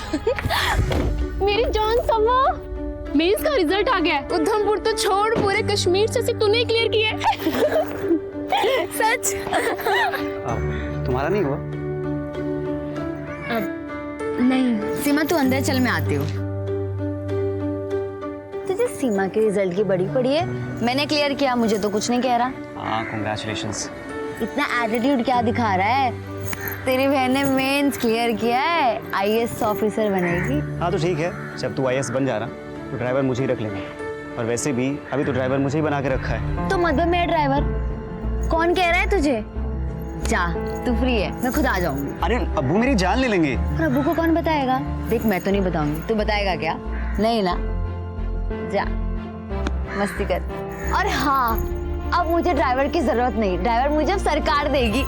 मेरी जान समा, मेंस का रिजल्ट आ गया है। उधमपुर तो छोड़, पूरे कश्मीर से तूने क्लियर किया है। सच? तुम्हारा नहीं हुआ? नहीं सीमा, तू अंदर चल, मैं आती हूँ। तुझे सीमा के रिजल्ट की बड़ी पड़ी है। मैंने क्लियर किया, मुझे तो कुछ नहीं कह रहा। हाँ, कांग्रेचुलेशंस। इतना एटीट्यूड क्या दिखा रहा है? तेरी बहन ने मेंस क्लियर किया है, आईएएस ऑफिसर बनेगी। हाँ तो ठीक है, जब तू आईएएस बन जा रहा तो ड्राइवर मुझे ही रख लेंगे। और वैसे भी अभी तो ड्राइवर मुझे ही बना के रखा है। तो मत बन मेरा ड्राइवर। कौन कह रहा है तुझे? जा, तू फ्री है, मैं खुद आ जाऊंगी। अरे अब्बू मेरी जान ले लेंगे। और अब्बू को कौन बताएगा? देख मैं तो नहीं बताऊंगी, तू बताएगा क्या? नहीं ना, जा मस्ती कर। और हाँ, अब मुझे ड्राइवर की जरूरत नहीं, ड्राइवर मुझे अब सरकार देगी।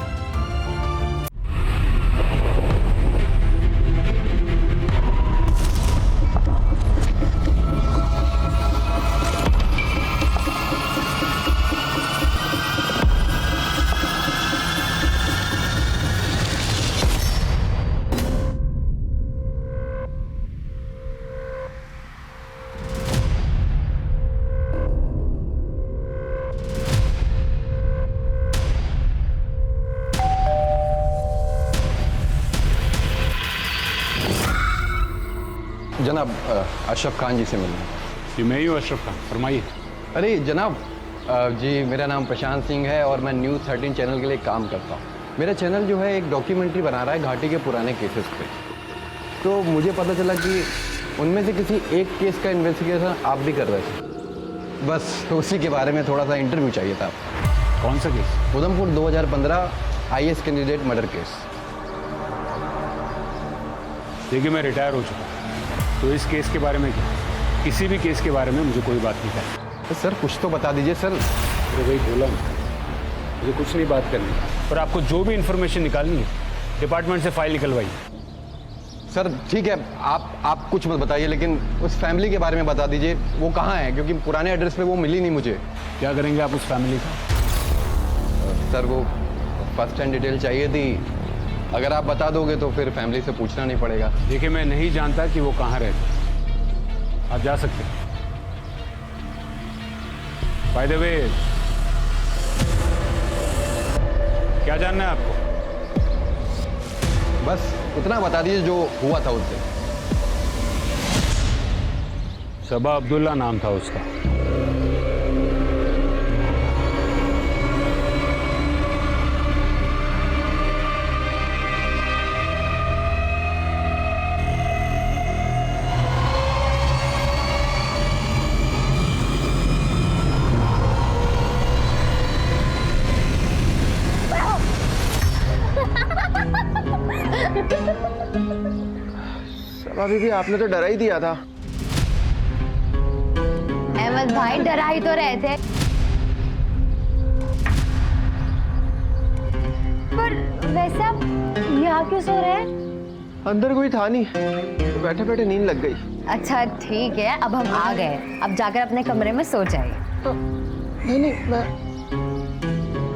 जनाब, अशरफ खान जी से मिलना है। जी मैं ही हूँ अशरफ खान, फरमाइए। अरे जनाब, जी मेरा नाम प्रशांत सिंह है और मैं न्यूज़ 13 चैनल के लिए काम करता हूँ। मेरा चैनल जो है एक डॉक्यूमेंट्री बना रहा है घाटी के पुराने केसेस पे। तो मुझे पता चला कि उनमें से किसी एक केस का इन्वेस्टिगेशन आप भी कर रहे थे। बस उसी के बारे में थोड़ा सा इंटरव्यू चाहिए था। कौन सा case? Udhampur 2015 IAS candidate murder case. देखिए मैं रिटायर हो चुका हूँ, तो इस केस के बारे में क्या, किसी भी केस के बारे में मुझे कोई बात नहीं करनी। सर कुछ तो बता दीजिए सर। अरे भाई बोला ना, मुझे कुछ नहीं बात करनी। और आपको जो भी इन्फॉर्मेशन निकालनी है डिपार्टमेंट से फाइल निकलवाइए। सर ठीक है, आप कुछ मत बताइए, लेकिन उस फैमिली के बारे में बता दीजिए, वो कहाँ है, क्योंकि पुराने एड्रेस पे वो मिली नहीं मुझे। क्या करेंगे आप उस फैमिली का? सर वो फर्स्ट हैंड डिटेल चाहिए थी, अगर आप बता दोगे तो फिर फैमिली से पूछना नहीं पड़ेगा। देखिए मैं नहीं जानता कि वो कहाँ रहते, आप जा सकते हैं। बाय द वे, क्या जानना है आपको? बस उतना बता दीजिए जो हुआ था उससे। सबा अब्दुल्ला नाम था उसका। सबा बीबी, आपने तो डरा ही दिया था। अहमद भाई डरा ही तो रहे थे, पर वैसे आप यहाँ क्यों सो रहे हैं? अंदर कोई था नहीं, तो बैठे बैठे नींद लग गई। अच्छा ठीक है, अब हम आ गए, अब जाकर अपने कमरे में सो जाइए। नहीं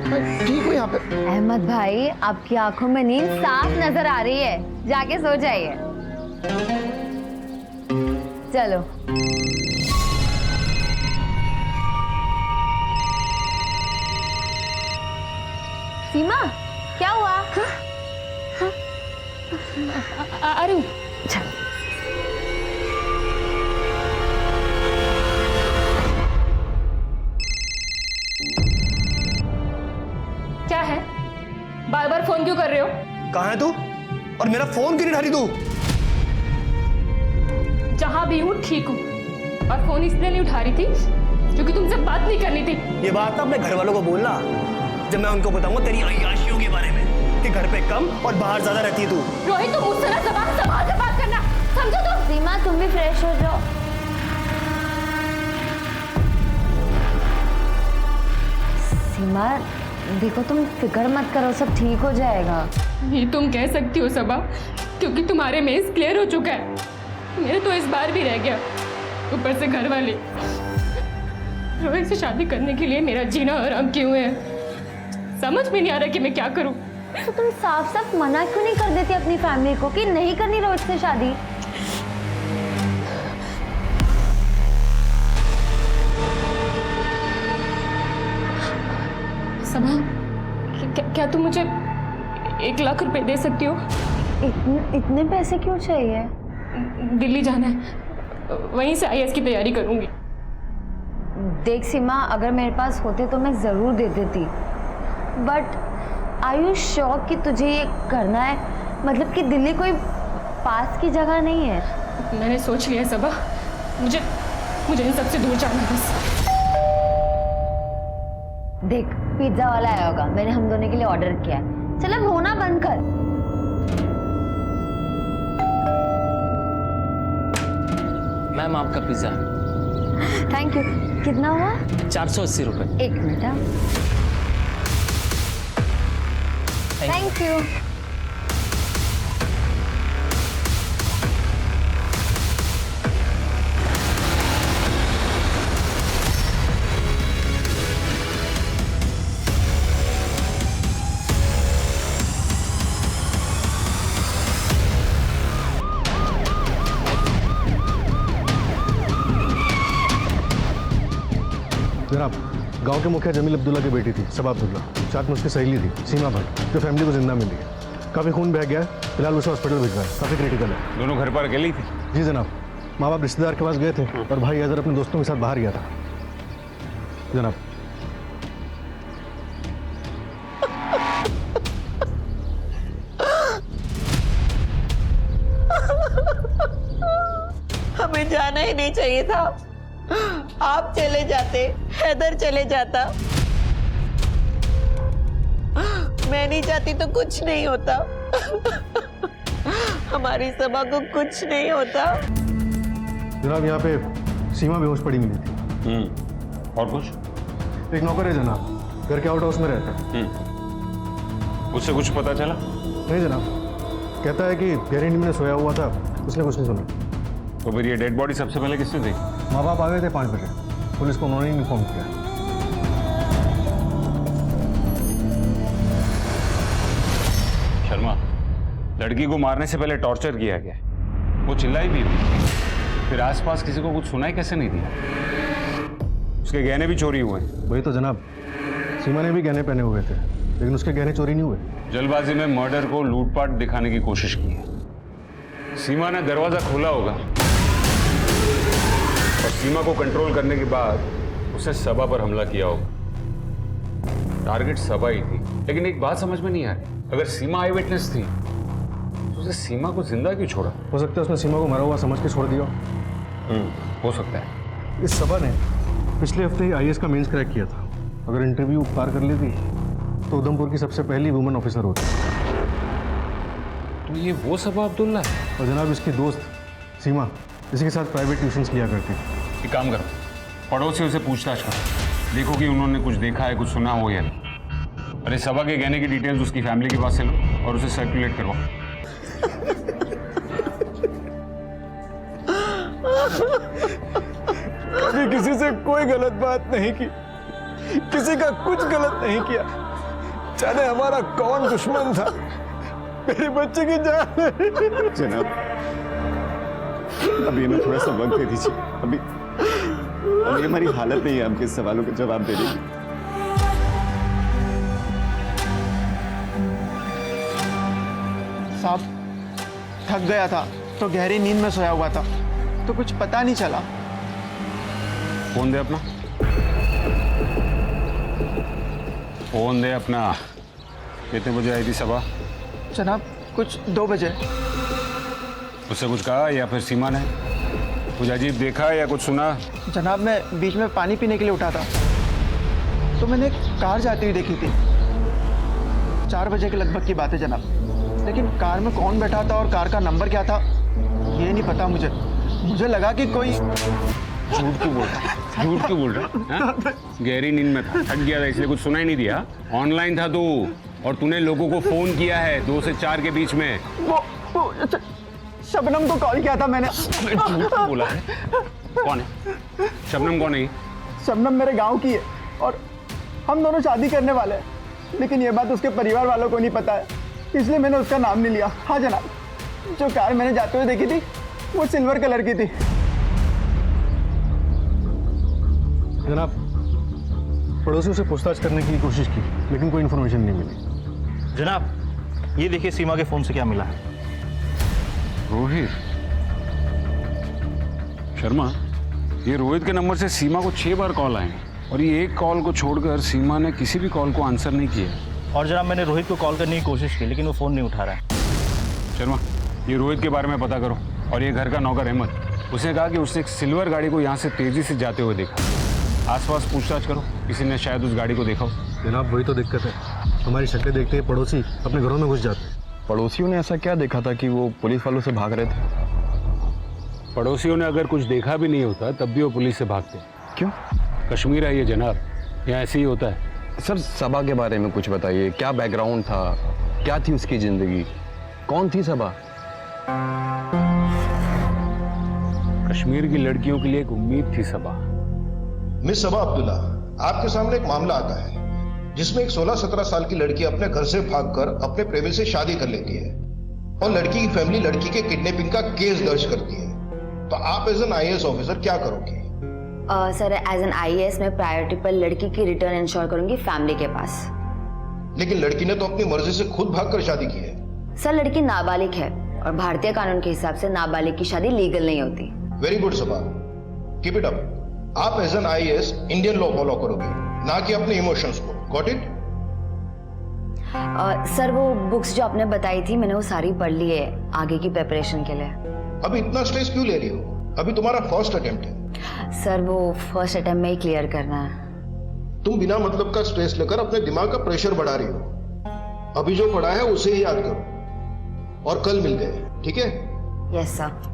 मैं ठीक हूँ यहाँ पे। अहमद भाई, आपकी आंखों में नींद साफ नजर आ रही है, जाके सो जाइए। चलो। सीमा, क्या हुआ? अरे चल। क्या है, बार बार फोन क्यों कर रहे हो? कहाँ है तू? और मेरा फोन क्यों नहीं उठा रही तू? जहां भी हूँ ठीक हूँ, और फोन इसलिए नहीं उठा रही थी क्योंकि तुमसे बात नहीं करनी थी। ये बात ना अपने घर वालों को बोलना, जब मैं उनको बताऊंगा तेरी अय्याशियों के बारे में कि घर पे कम और बाहर ज्यादा रहती है तू। रोहित, तुम मुझसे ना जबान संभाल के बात करना, समझो तुम? सीमा, तुम भी फ्रेश हो जाओ। सीमा देखो, तुम फिक्र मत करो, सब ठीक हो जाएगा। ये तुम कह सकती हो सबा, क्योंकि तुम्हारे मेंस क्लियर हो चुका है, मेरे तो इस बार भी रह गया। ऊपर से घर वाले रोहित से शादी करने के लिए मेरा जीना हराम किए हुए हैं। समझ में नहीं आ रहा कि मैं क्या करूं। तो तुम साफ साफ मना क्यों नहीं कर देती अपनी फैमिली को कि नहीं करनी रोहित से शादी? सबा, क्या तुम मुझे 1 लाख रुपए दे सकती हो? इतने पैसे क्यों चाहिए? दिल्ली जाना है, वहीं से IAS की तैयारी करूंगी। देख सीमा, अगर मेरे पास होते तो मैं ज़रूर दे देती, बट आर यू श्योर कि तुझे ये करना है? मतलब कि दिल्ली कोई पास की जगह नहीं है। मैंने सोच लिया सबा, मुझे इन सबसे दूर जाना है बस। देख, पिज्ज़ा वाला आया होगा, मैंने हम दोनों के लिए ऑर्डर किया है। चल अब होना बंद कर। मैम आपका पिज़्ज़ा। Thank you. कितना हुआ? 480 रुपये। 1 मिनट। Thank you. जनाब, गांव के मुखिया जमील अब्दुल्ला की बेटी थी सबा अब्दुल्ला, साथ में उसकी सहेली थी सीमा भट्ट, जो फैमिली को जिंदा मिली है। काफ़ी खून बह गया है, फिलहाल उसे हॉस्पिटल भिजवाया है, काफ़ी क्रिटिकल है। दोनों घर पर अकेली थी? जी जनाब, माँ बाप रिश्तेदार के पास गए थे और भाई अजहर अपने दोस्तों के साथ बाहर गया था जनाब। हमें जाना ही नहीं चाहिए था। आप चले जाते, हैदर चले जाता। मैं नहीं चाहती तो कुछ नहीं होता। हमारी सभा को कुछ नहीं होता। जनाब, यहाँ पे सीमा बेहोश पड़ी मिली थी। और कुछ? एक नौकर है जनाब, घर के आउट हाउस में रहता है। उससे कुछ पता चला? नहीं जनाब, कहता है कि गहरी नींद में सोया हुआ था, उसने कुछ नहीं सुना। तो फिर ये डेड बॉडी सबसे पहले किसने देखी? माँ बाप आ गए थे 5 बजे, पुलिस को उन्होंने इन्फॉर्म किया। शर्मा, लड़की को मारने से पहले टॉर्चर किया गया, वो चिल्लाई भी हुई, फिर आसपास किसी को कुछ सुनाई कैसे नहीं दिया? उसके गहने भी चोरी हुए। वही तो जनाब, सीमा ने भी गहने पहने हुए थे, लेकिन उसके गहने चोरी नहीं हुए। जल्दबाजी में मर्डर को लूटपाट दिखाने की कोशिश की है। सीमा ने दरवाजा खोला होगा और सीमा को कंट्रोल करने के बाद उसे सबा पर हमला किया होगा। टारगेट सबा ही थी, लेकिन एक बात समझ में नहीं आ रही, अगर सीमा आई विटनेस थी तो उसे सीमा को जिंदा क्यों छोड़ा? हो सकता है उसने सीमा को मरा हुआ समझ के छोड़ दिया। हो सकता है। इस सबा ने पिछले हफ्ते ही IAS का मेंस क्रैक किया था। अगर इंटरव्यू पार कर लेती तो उधमपुर की सबसे पहली वुमेन ऑफिसर होती। तो ये वो सबा अब्दुल्ला है? और जनाब, इसकी दोस्त सीमा इसी के साथ प्राइवेट ट्यूशन्स लिया करती थी। एक काम करो, पड़ोसियों से पूछताछ करो, देखो कि उन्होंने कुछ देखा है, कुछ सुना हो या नहीं। अरे सबा के गहने की डिटेल्स उसकी फैमिली के पास से लो और उसे सर्कुलेट करवाओ। कभी किसी से कोई गलत बात नहीं की, किसी का कुछ गलत नहीं किया। जाने हमारा कौन दुश्मन था। मेरे बच्चे की जान। जनाब, अभी हमें थोड़ा सा वक्त दे दीजिए। अभी हमारी हालत नहीं है आपके सवालों के जवाब देने की। साहब, थक गया था तो गहरी नींद में सोया हुआ था, तो कुछ पता नहीं चला। फोन दे अपना, फोन दे अपना। कितने बजे आई थी सबा? जनाब, कुछ 2 बजे। उससे कुछ कहा या फिर सीमा ने कुछ अजीब देखा या कुछ सुना? जनाब, मैं बीच में पानी पीने के लिए उठा था तो मैंने एक कार जाती हुई देखी थी। 4 बजे के लगभग की बात है जनाब, लेकिन कार में कौन बैठा था और कार का नंबर क्या था ये नहीं पता मुझे। मुझे लगा कि कोई। झूठ क्यों बोल रहा है? झूठ क्यों बोल रहा है? गहरी नींद में था, थक गया था, इसलिए कुछ सुनाई नहीं दिया। ऑनलाइन था तू और तूने लोगों को फोन किया है 2 से 4 के बीच में। वो शबनम को कॉल किया था मैंने। झूठ क्यों बोला है? कौन है शबनम? कौन है? शबनम मेरे गांव की है और हम दोनों शादी करने वाले हैं, लेकिन ये बात उसके परिवार वालों को नहीं पता है, इसलिए मैंने उसका नाम नहीं लिया। हाँ जनाब, जो कार मैंने जाते हुए देखी थी वो सिल्वर कलर की थी। जनाब, पड़ोसियों से पूछताछ करने की कोशिश की, लेकिन कोई इन्फॉर्मेशन नहीं मिली। जनाब, ये देखिए सीमा के फ़ोन से क्या मिला है। रोहित शर्मा, ये रोहित के नंबर से सीमा को 6 बार कॉल आए हैं और ये एक कॉल को छोड़कर सीमा ने किसी भी कॉल को आंसर नहीं किया। और जनाब, मैंने रोहित को कॉल करने की कोशिश की, लेकिन वो फ़ोन नहीं उठा रहा है। शर्मा, ये रोहित के बारे में पता करो। और ये घर का नौकर अहमद, उसने कहा कि उसने एक सिल्वर गाड़ी को यहाँ से तेजी से जाते हुए देखा। आसपास पूछताछ करो, किसी ने शायद उस गाड़ी को देखा हो। जनाब वही तो दिक्कत है, हमारी शक्लें देखते ही पड़ोसी अपने घरों में घुस जाते हैं। पड़ोसियों ने ऐसा क्या देखा था कि वो पुलिस वालों से भाग रहे थे? पड़ोसियों ने अगर कुछ देखा भी नहीं होता तब भी वो पुलिस से भागते। क्यों? कश्मीर है ये जनाब, यहाँ ऐसे ही होता है। सर, सबा के बारे में कुछ बताइए। क्या बैकग्राउंड था, क्या थी उसकी जिंदगी, कौन थी सबा? कश्मीर की लड़कियों के लिए एक उम्मीद थी सबा। मिस सबा अब्दुल्ला, आपके सामने एक मामला आता है जिसमें एक 16-17 साल की लड़की अपने घर से भागकर अपने प्रेमी से शादी कर लेती है और लड़की की फैमिली लड़की के किडनैपिंग का केस दर्ज करती है। तो आप एज एन आईएएस ऑफिसर क्या करोगे? सर, एज एन आईएएस मैं प्रायोरिटी पर लड़की की रिटर्न इंश्योर करूंगी फैमिली के पास। लेकिन लड़की ने तो अपनी मर्जी से खुद भागकर शादी की है। सर, लड़की नाबालिग है और भारतीय कानून के हिसाब से नाबालिग की शादी लीगल नहीं होती। Very good Saba, keep it up. आप as an IAS Indian law follow करोगे, ना कि अपने इमोशंस को। Got it? सर, वो बुक्स जो आपने बताई थी मैंने वो सारी पढ़ ली है आगे की प्रिपरेशन के लिए। अभी इतना स्ट्रेस क्यों ले रही हो? अभी तुम्हारा फर्स्ट अटेम्प्ट है। सर, वो फर्स्ट अटेम्प्ट में ही क्लियर करना है। तुम बिना मतलब का स्ट्रेस लेकर अपने दिमाग का प्रेशर बढ़ा रही हो। अभी जो पढ़ा है उसे ही याद करो और कल मिलते हैं, ठीक है? Yes sir.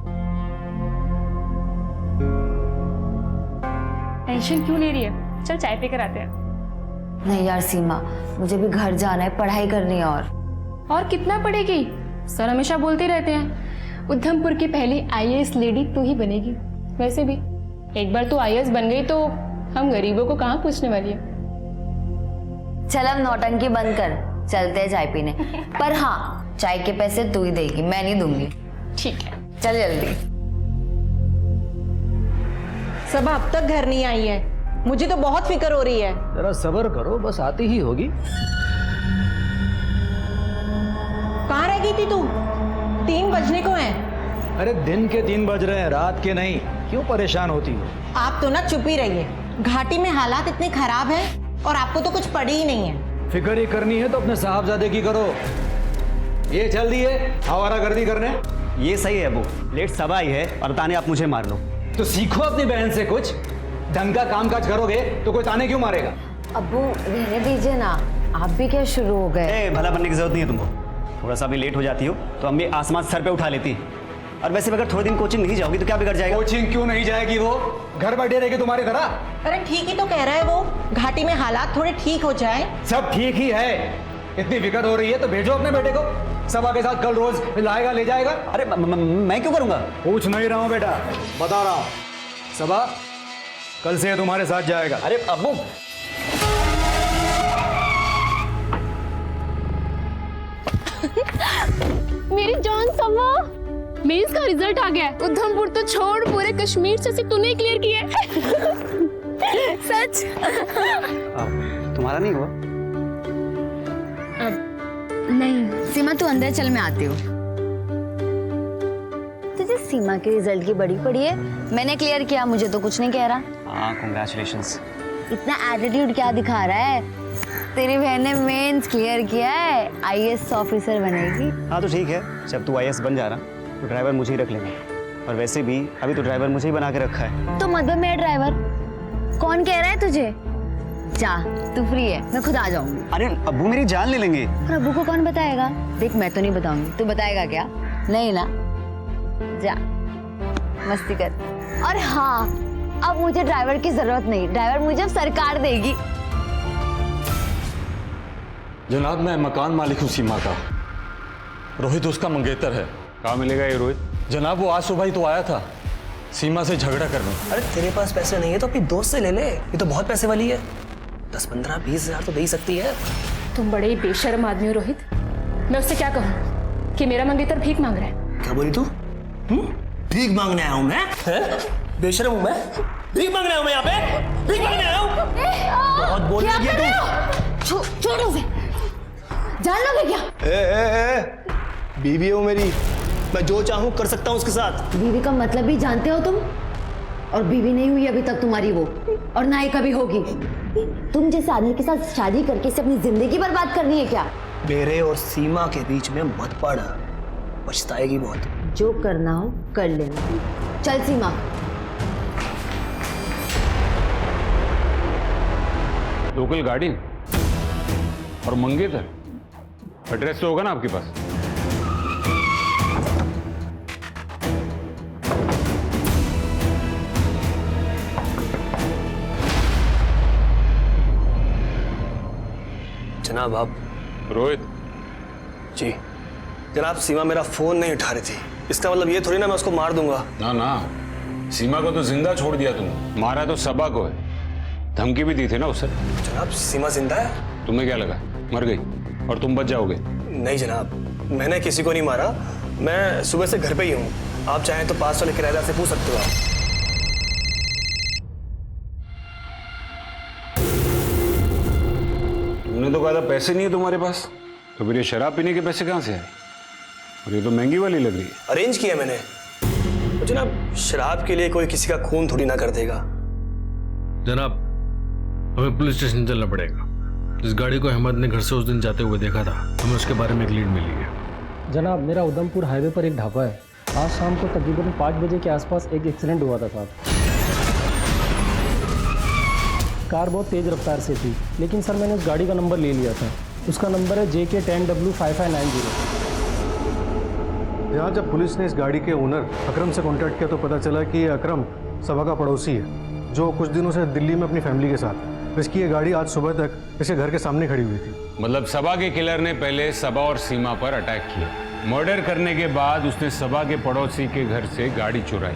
टेंशन क्यों ले रही है? चल चाय पीकर आते हैं। नहीं यार सीमा, मुझे भी घर जाना है, पढ़ाई करनी है। और कितना पढ़ेगी? सर हमेशा बोलते रहते हैं उधमपुर की पहली आईएएस लेडी तू ही बनेगी। वैसे भी एक बार तू आईएएस बन गई तो हम गरीबों को कहाँ पूछने वाली है। चल अब नौटंकी बंद कर, चलते हैं चाय पीने। पर हाँ, चाय के पैसे तू ही देगी, मैं नहीं दूंगी। ठीक है, चल जल्दी। सबा अब तक घर नहीं आई है, मुझे तो बहुत फिक्र हो रही है। जरा सब्र करो, बस आती ही होगी। कहाँ रह गई थी तू? 3 बजने को हैं। अरे दिन के 3 बज रहे हैं, रात के नहीं। क्यों परेशान होती हो? आप तो ना चुप ही रहिए। घाटी में हालात इतने खराब हैं और आपको तो कुछ पड़ी ही नहीं है। फिक्र ही करनी है तो अपने साहबजादे की करो। ये चल दी है आवारागर्दी करने। ये सही है अबू, लेट सबा आई है और ताने आप मुझे मार लो। तो सीखो अपनी बहन से कुछ। ढंग का काम काज करोगे तो कोई ताने क्यों मारेगा? अब्बू रहने दीजिए ना, आप भी क्या शुरू हो गए? भला बनने की जरूरत नहीं है तुमको। थोड़ा सा भी लेट हो जाती हो तो अम्मी आसमान सर पे उठा लेती। और वैसे भी अगर थोड़े दिन कोचिंग नहीं जाओगी तो क्या बिगड़ जाएगा? कोचिंग क्यों नहीं जाएगी? वो घर बैठे रहेगी तुम्हारी तरह। अरे ठीक ही तो कह रहा है वो, घाटी में हालात थोड़े ठीक हो जाए। सब ठीक ही है। इतनी फिक्र हो रही है तो भेजो अपने बेटे को, सबा के साथ कल रोज लाएगा ले जाएगा। अरे मैं क्यों करूंगा? पूछ नहीं रहा हूँ बेटा, बता रहा हूँ। सबा कल से तुम्हारे साथ जाएगा। अरे अब्बू, मेरी जान समा, मेंस का रिजल्ट आ गया है। उधमपुर तो छोड़, पूरे कश्मीर से तूने क्लियर किया है। सच? तुम्हारा नहीं हुआ? नहीं सीमा, तू अंदर चल, मैं आती हूँ। तुझे सीमा के रिजल्ट की बड़ी पड़ी है। मैंने क्लियर किया, मुझे तो कुछ नहीं कह रहा। हाँ, कांग्रेचुलेशंस। इतना एटीट्यूड क्या दिखा रहा है? तेरी बहन ने मेंस क्लियर किया है, आईएएस ऑफिसर बनेगी। हाँ तो ठीक है, जब तू आईएएस बन जा रहा तो ड्राइवर मुझे ही रख लेंगे। और वैसे भी अभी तो ड्राइवर मुझे ही बना के रखा है। तो मत बन मेरा ड्राइवर। कौन कह रहा है तुझे? जा, तू फ्री है, मैं खुद आ जाऊंगी। अरे अब्बू मेरी जान ले लेंगे। और अब्बू को कौन बताएगा? देख, मैं तो नहीं बताऊंगी, तू बताएगा क्या? नहीं ना, जा मस्ती कर। और हाँ, अब मुझे ड्राइवर की जरूरत नहीं, ड्राइवर मुझे अब सरकार देगी। जनाब, मैं मकान मालिक हूँ सीमा का। रोहित उसका मंगेतर है। कहाँ मिलेगा ये रोहित? जनाब वो आज सुबह ही तो आया था सीमा से झगड़ा करने। अरे तेरे पास पैसे नहीं है तो अपनी दोस्त से ले ले, ये तो बहुत पैसे वाली है। 10, 15, 20 हजार तो दे ही सकती है। तुम बड़े बेशर्म आदमी हो रोहित। मैं उससे क्या कहूँ कि मेरा मंगेतर भीख मांग रहा है? क्या बोली तू? भीख मांगने आया हूँ मैं? बेशर्म हूँ मैं? भीख मांगने आया मैं यहाँ पे, भीख मांगने आया हूँ। बहुत बोल रही है तू। छोड़ो उसे, जान लोगे क्या? ए, बीवी हो मेरी, मैं जो चाहूँ कर सकता हूँ उसके साथ। बीवी का मतलब भी जानते हो तुम? और बीवी नहीं हुई अभी तक तुम्हारी वो, और ना ही कभी होगी। तुम जैसे आदमी के साथ शादी करके इसे अपनी जिंदगी बर्बाद करनी है क्या? मेरे और सीमा के बीच में मत पड़, पछताएगी बहुत। जो करना हो कर लेना। चल सीमा। लोकल गाड़ी और मंगेतर, एड्रेस तो होगा ना आपके पास? जनाब आप। रोहित जी जनाब, सीमा मेरा फोन नहीं उठा रही थी, इसका मतलब ये थोड़ी ना मैं उसको मार दूंगा। ना ना, सीमा को तो जिंदा छोड़ दिया तुम, मारा तो सबा को है। धमकी भी दी थी ना उसे। जनाब सीमा जिंदा है। तुम्हें क्या लगा मर गई और तुम बच जाओगे? नहीं जनाब, मैंने किसी को नहीं मारा, मैं सुबह से घर पे ही हूँ। आप चाहें तो पास वाले किराएदार से पूछ सकते हो आप। तुमने तो कहा था पैसे नहीं है तुम्हारे पास, तो फिर ये शराब पीने के पैसे कहाँ से आए? और ये तो महंगी वाली लग रही है। अरेंज किया मैंने। तो जनाब शराब के लिए कोई किसी का खून थोड़ी ना कर देगा। जनाब हमें पुलिस स्टेशन चलना पड़ेगा। जिस गाड़ी को अहमद ने घर से उस दिन जाते हुए देखा था, हमें उसके बारे में एक लीड मिली है। जनाब मेरा उधमपुर हाईवे पर एक ढाबा है। आज शाम को तकरीबन 5 बजे के आसपास एक एक्सीडेंट हुआ था साहब। कार बहुत तेज़ रफ्तार से थी, लेकिन सर मैंने उस गाड़ी का नंबर ले लिया था। उसका नंबर है JK10W5590। यहाँ जब पुलिस ने इस गाड़ी के ओनर अकरम से कांटेक्ट किया तो पता चला कि ये अकरम सबा का पड़ोसी है, जो कुछ दिनों से दिल्ली में अपनी फैमिली के साथ है। इसकी ये गाड़ी आज सुबह तक इसके घर के सामने खड़ी हुई थी। मतलब सबा के किलर ने पहले सबा और सीमा पर अटैक किया, मर्डर करने के बाद उसने सबा के पड़ोसी के घर से गाड़ी चुराई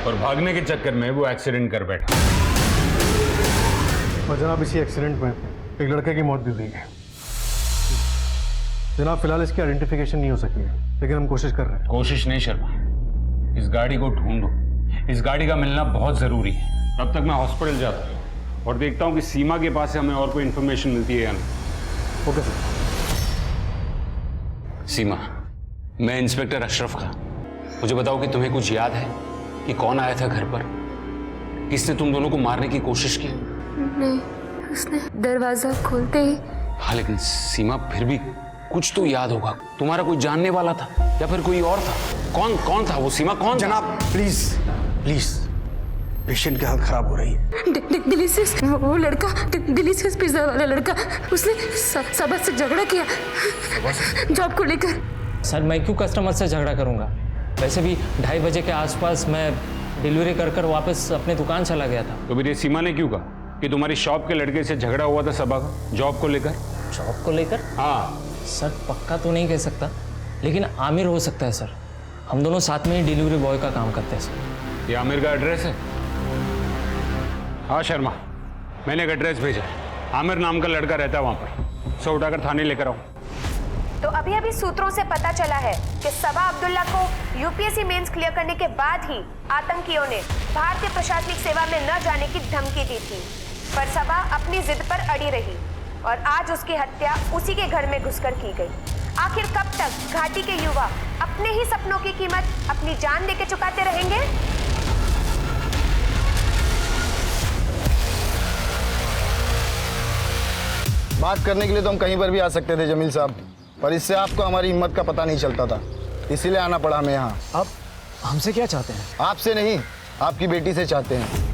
और भागने के चक्कर में वो एक्सीडेंट कर बैठा। और जनाब इसी एक्सीडेंट में एक लड़के की मौत भी हुई है। जनाब फिलहाल इसकी आइडेंटिफिकेशन नहीं हो सकी है, लेकिन हम कोशिश कर रहे हैं। कोशिश नहीं शर्मा, इस गाड़ी को ढूंढो, इस गाड़ी का मिलना बहुत जरूरी है। तब तक मैं हॉस्पिटल जाता हूँ और देखता हूँ कि सीमा के पास से हमें और कोई इंफॉर्मेशन मिलती है या नहीं। Okay sir. सीमा, मैं इंस्पेक्टर अशरफ का। मुझे बताओ कि तुम्हें कुछ याद है कि कौन आया था घर पर, किसने तुम दोनों को मारने की कोशिश की? नहीं, उसने दरवाजा खोलते ही। हाँ लेकिन सीमा फिर भी कुछ तो याद होगा। तुम्हारा कोई जानने वाला था या फिर कोई और था? कौन था वो? सीमा कौन? जनाब प्लीज प्लीज, पेशेंट की हालत खराब हो रही है। दिल्ली से वो लड़का, दिल्ली से पिज्जा वाला लड़का, उसने सबा से झगड़ा किया जॉब को लेकर। सर मैं क्यों कस्टमर से झगड़ा करूंगा? वैसे भी 2:30 बजे के आसपास मैं डिलीवरी कर वापस अपने दुकान चला गया था। तो फिर ये सीमा ने क्यों कहा कि तुम्हारी शॉप के लड़के से झगड़ा हुआ था सबा का, जॉब को लेकर? जॉब को लेकर? हाँ सर पक्का तो नहीं कह सकता, लेकिन आमिर हो सकता है सर। हम दोनों साथ में ही डिलीवरी बॉय का काम करते हैं सर। ये आमिर का एड्रेस है? हाँ शर्मा, मैंने एक एड्रेस भेजा है, आमिर नाम का लड़का रहता है वहाँ पर। उसे उठाकर थाने लेकर आओ। तो अभी सूत्रों से पता चला है कि सबा अब्दुल्ला को यूपीएससी मेंस क्लियर करने के बाद ही आतंकियों ने भारतीय प्रशासनिक सेवा में न जाने की धमकी दी थी, पर सबा अपनी जिद पर अड़ी रही और आज उसकी हत्या उसी के घर में घुसकर की गई। आखिर कब तक घाटी के युवा अपने ही सपनों की कीमत अपनी जान देके चुकाते रहेंगे? बात करने के लिए तो हम कहीं पर भी आ सकते थे जमील साहब, पर इससे आपको हमारी हिम्मत का पता नहीं चलता था, इसीलिए आना पड़ा हमें यहाँ। आप हमसे क्या चाहते हैं? आपसे नहीं, आपकी बेटी से चाहते हैं।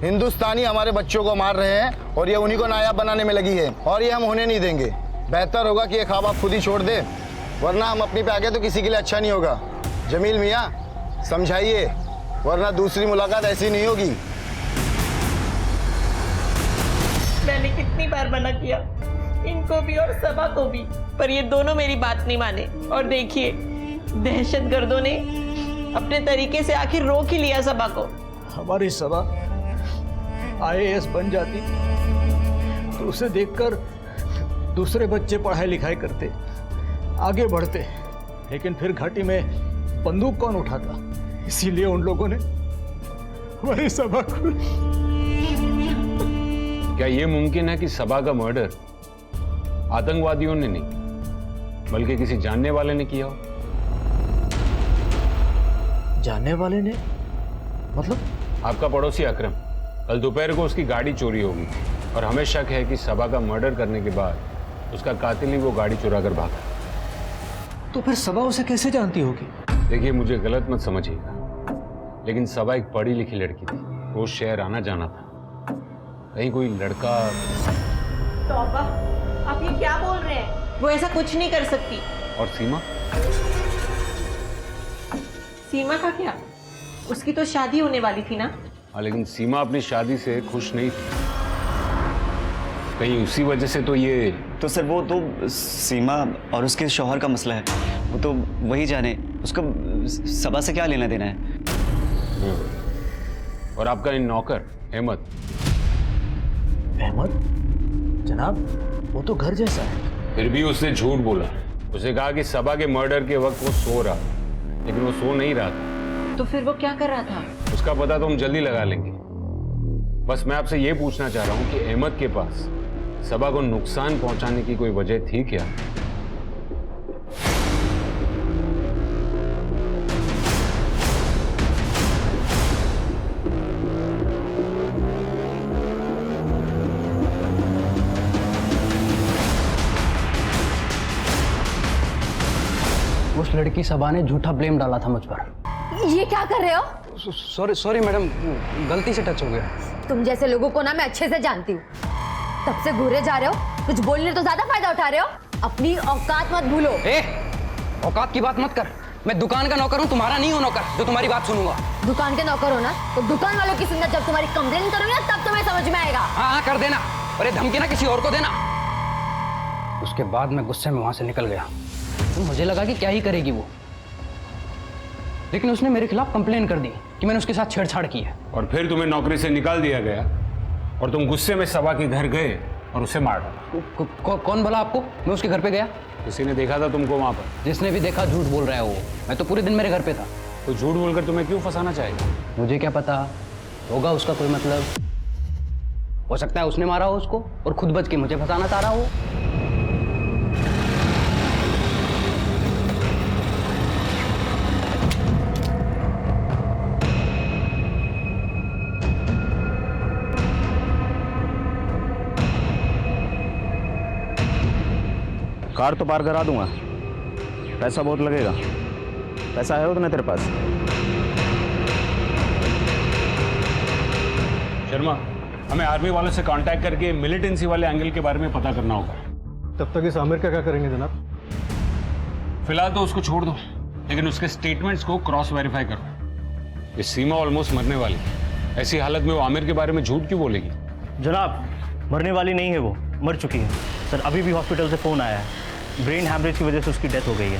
हिंदुस्तानी हमारे बच्चों को मार रहे हैं और ये उन्हीं को नायाब बनाने में लगी है, और ये हम होने नहीं देंगे। बेहतर होगा कि ये ख्वाब आप खुद ही छोड़ दें, वरना हम अपनी पे आ गए तो किसी के लिए अच्छा नहीं होगा। जमील मियाँ समझाइए, वरना दूसरी मुलाकात ऐसी नहीं होगी। मैंने कितनी बार मना किया, इनको भी और सबा को भी, पर ये दोनों मेरी बात नहीं माने। और देखिए दहशतगर्दों ने अपने तरीके से आखिर रोक ही लिया सबा को। हमारी सबा IAS बन जाती तो उसे देखकर दूसरे बच्चे पढ़ाई लिखाई करते, आगे बढ़ते, लेकिन फिर घाटी में बंदूक कौन उठाता, इसीलिए उन लोगों ने हमारी सभा को। क्या ये मुमकिन है कि सबा का मर्डर आतंकवादियों ने नहीं बल्कि किसी जानने वाले ने किया हो? जानने वाले ने मतलब? आपका पड़ोसी अकरम, कल दोपहर को उसकी गाड़ी चोरी होगी और हमें शक है कि सबा का मर्डर करने के बाद उसका कातिल ही वो गाड़ी चुरा कर भागा। तो फिर सबा उसे कैसे जानती होगी? देखिए, मुझे गलत मत समझिएगा, लेकिन सबा एक पढ़ी लिखी लड़की थी, रोज शहर आना जाना था। कहीं कोई लड़का। तौबा, आप ये क्या बोल रहे हैं? वो ऐसा कुछ नहीं कर सकती। और सीमा? सीमा का क्या? उसकी तो शादी होने वाली थी ना। हाँ, लेकिन सीमा अपनी शादी से खुश नहीं थी। कहीं उसी वजह से तो ये। तो सर वो तो सीमा और उसके शौहर का मसला है, वो तो वही जाने, उसको सबा से क्या लेना देना है। और आपका इन नौकर अहमद। अहमद? जनाब, वो तो घर जैसा है। फिर भी उसने झूठ बोला। उसे कहा कि सबा के मर्डर के वक्त वो सो रहा, लेकिन वो सो नहीं रहा था। तो फिर वो क्या कर रहा था? उसका पता तो हम जल्दी लगा लेंगे। बस मैं आपसे ये पूछना चाह रहा हूँ कि अहमद के पास सबा को नुकसान पहुंचाने की कोई वजह थी क्या? उस लड़की सबा ने झूठा ब्लेम डाला था मुझ पर। ये क्या कर रहे हो? सॉरी मैडम, गलती से टच हो गया। तुम जैसे लोगों को ना मैं अच्छे से जानती हूँ। तब से घूरे जा रहे हो, कुछ बोलने तो ज्यादा फायदा उठा रहे हो। अपनी औकात मत भूलो। औकात की बात मत कर। मैं दुकान का नौकर हूँ, तुम्हारा नहीं हूँ नौकर जो तुम्हारी बात सुनूंगा। दुकान के नौकर हो ना, तो दुकान वालों की सुनना। जब तुम्हारी कंप्लेन करूंगी ना, तब तुम्हें समझ में आएगा। हाँ कर देना, अरे धमकी ना किसी और को देना। उसके बाद मैं गुस्से में वहां से निकल गया। तो मुझे लगा कि क्या ही करेगी वो, लेकिन उसने मेरे खिलाफ कंप्लेन कर दी कि मैंने उसके साथ छेड़छाड़ की है। और फिर तुम्हें नौकरी से निकाल दिया गया और तुम गुस्से में सबा के घर गए और उसे मार डाला। कौन बोला आपको? मैं उसके घर पे गया? किसी ने देखा था तुमको वहां पर? जिसने भी देखा झूठ बोल रहा है वो। मैं तो पूरे दिन मेरे घर पे था। तो झूठ बोलकर तुम्हें क्यों फंसाना चाहेगा? मुझे क्या पता, होगा उसका कोई मतलब। हो सकता है उसने मारा हो उसको और खुद बच के मुझे फंसाना चाह रहा हो। कार तो पार करा दूंगा, पैसा बहुत लगेगा। पैसा है उतना तेरे पास? शर्मा, हमें आर्मी वालों से कांटेक्ट करके मिलिटेंसी वाले एंगल के बारे में पता करना होगा। तब तक इस आमिर का क्या करेंगे जनाब? फिलहाल तो उसको छोड़ दो, लेकिन उसके स्टेटमेंट्स को क्रॉस वेरीफाई करो। ये सीमा ऑलमोस्ट मरने वाली है, ऐसी हालत में वो आमिर के बारे में झूठ क्यों बोलेगी? जनाब, मरने वाली नहीं है, वो मर चुकी है। सर अभी भी हॉस्पिटल से फोन आया है, ब्रेन हैमरेज की वजह से उसकी डेथ हो गई है।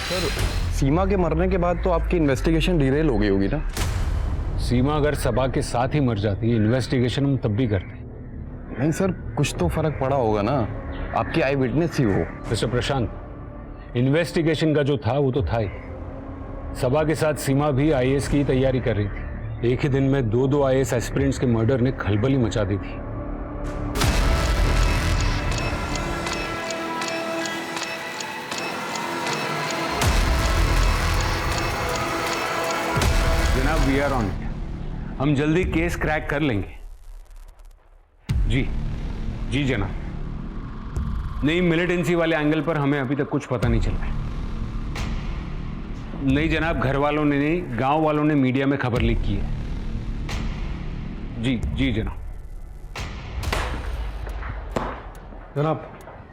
सर सीमा के मरने के बाद तो आपकी इन्वेस्टिगेशन डिरेल हो गई होगी ना? सीमा अगर सबा के साथ ही मर जाती, इन्वेस्टिगेशन हम तब भी करते। नहीं सर, कुछ तो फर्क पड़ा होगा ना, आपकी आई विटनेस ही हो। मिस्टर प्रशांत, इन्वेस्टिगेशन का जो था वो तो था ही। सबा के साथ सीमा भी आईएएस की तैयारी कर रही थी। एक ही दिन में दो आईएएस एस्पिरेंट्स के मर्डर ने खलबली मचा दी थी। जनाब, वी आर ऑन। हम जल्दी केस क्रैक कर लेंगे। जी जनाब। नहीं, मिलिटेंसी वाले एंगल पर हमें अभी तक कुछ पता नहीं चल रहा है। नहीं जनाब, घर वालों ने नहीं, गांव वालों ने मीडिया में खबर लीक की है। जी जनाब। जनाब,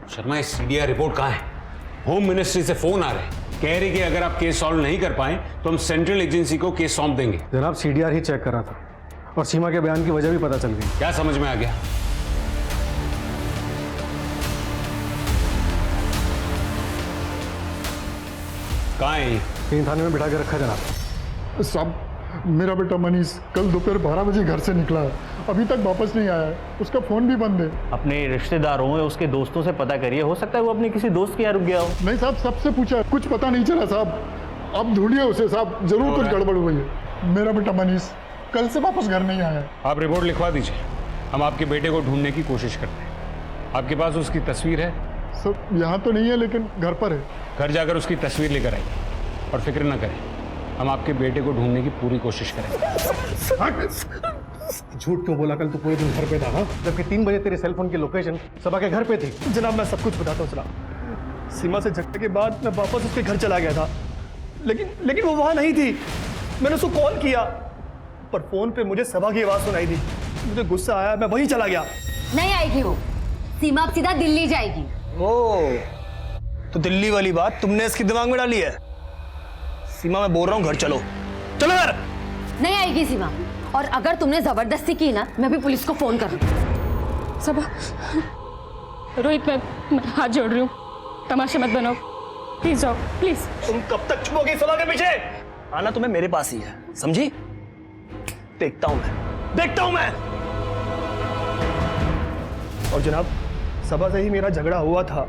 शर्मा, ये सीडीआर रिपोर्ट कहाँ है? होम मिनिस्ट्री से फोन आ रहे हैं, कह रहे कि अगर आप केस सॉल्व नहीं कर पाए तो हम सेंट्रल एजेंसी को केस सौंप देंगे। जनाब सीडीआर ही चेक करा था और सीमा के बयान की वजह भी पता चल गई। क्या समझ में आ गया? कहाँ है? कहीं थाने में बिठा के रखा जनाब। सब मेरा बेटा मनीष कल दोपहर 12 बजे घर से निकला है, अभी तक वापस नहीं आया है, उसका फ़ोन भी बंद है। अपने रिश्तेदारों या उसके दोस्तों से पता करिए, हो सकता है वो अपने किसी दोस्त के यहाँ रुक गया हो। नहीं साहब, सबसे पूछा, कुछ पता नहीं चला साहब। आप ढूंढिए उसे साहब, जरूर कुछ गड़बड़ हुई है। मेरा बेटा मनीष कल से वापस घर नहीं आया। आप रिपोर्ट लिखवा दीजिए, हम आपके बेटे को ढूंढने की कोशिश करते हैं। आपके पास उसकी तस्वीर है? सर यहाँ तो नहीं है, लेकिन घर पर है। घर जाकर उसकी तस्वीर लेकर आइए और फिक्र न करें, हम आपके बेटे को ढूंढने की पूरी कोशिश करेंगे। झूठ क्यों बोला? कल तू पूरे दिन घर पे था, हाँ? जबकि 3 बजे तेरे सेलफोन की लोकेशन सबा के घर पे थी। जनाब मैं सब कुछ बताता हूँ जनाब। सीमा से झगड़े के बाद मैं वापस उसके घर चला गया था, लेकिन वो वहाँ नहीं थी। मैंने उसको कॉल किया पर फोन पे मुझे सबा की आवाज़ सुनाई दी। मुझे गुस्सा आया, मैं वहीं चला गया। नहीं आएगी वो, सीमा अब सीधा दिल्ली जाएगी। ओ, तो दिल्ली वाली बात तुमने इसके दिमाग में डाली है? सीमा मैं बोल रहा हूँ घर चलो, चलो घर। नहीं आएगी सीमा, और अगर तुमने जबरदस्ती की ना, मैं भी पुलिस को फोन कर दूँ। सबा, रोहित मैं हाथ जोड़ रही हूँ, तमाशे मत बनाओ, प्लीज जाओ प्लीज। तुम कब तक छुपोगी सबा के पीछे? आना तुम्हें मेरे पास ही है, समझी? देखता हूं मैं। और जनाब, सबा से ही मेरा झगड़ा हुआ था।